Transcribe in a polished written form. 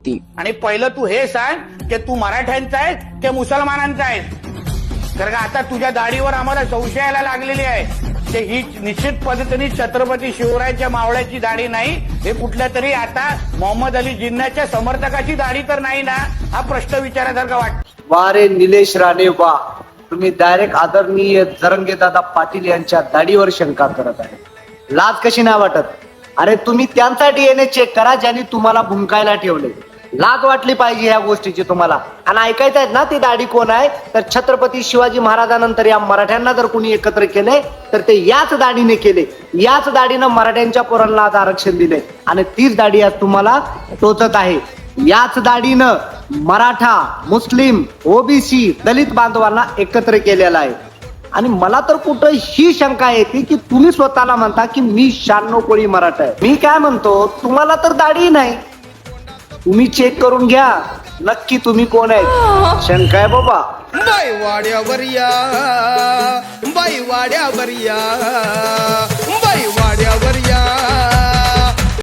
होती. आणि पहिलं तू हे सांग की तू मराठ्यांचा आहेस की मुसलमानांचा आहेस, कारण का आता तुझ्या दाढीवर आम्हाला संशय यायला लागलेली आहे की ही निश्चित पद्धतीने छत्रपती शिवरायांच्या मावळ्याची दाढी नाही, हे कुठल्या तरी आता मोहम्मद अली जिन्नाच्या समर्थकाची दाढी तर नाही ना, हा प्रश्न विचारासारखा वाटतो. वा रे निलेश राणे वा, तुम्ही डायरेक्ट आदरणीय जरंगेदादा पाटील यांच्या दाढीवर शंका करत आहे. लाज कशी नाही वाटत? अरे तुम्ही त्यांचा डीएनए चेक करा ज्यांनी तुम्हाला भुंकायला ठेवले. लाज वाटली पाहिजे या गोष्टीची तुम्हाला. आणि ऐकायचं आहेत ना ती दाढी कोण आहे, तर छत्रपती शिवाजी महाराजांनंतर या मराठ्यांना जर कोणी एकत्र केले तर ते याच दाढीने केले. याच दाढीनं मराठ्यांच्या पोरांना आज आरक्षण दिले आणि तीच दाढी आज तुम्हाला टोचत आहे. याच दाढीनं मराठा, मुस्लिम, ओबीसी, दलित बांधवांना एकत्र केलेला आहे. आणि मला तर कुठं ही शंका येते की तुम्ही स्वतःला म्हणता की मी 96 कोळी मराठा आहे. मी काय म्हणतो, तुम्हाला तर दाढी नाही, तुम्ही चेक करून घ्या नक्की तुम्ही कोण आहे. शंका आहे बाबा. बाई वाड्यावर या, बाई वाड्यावर या.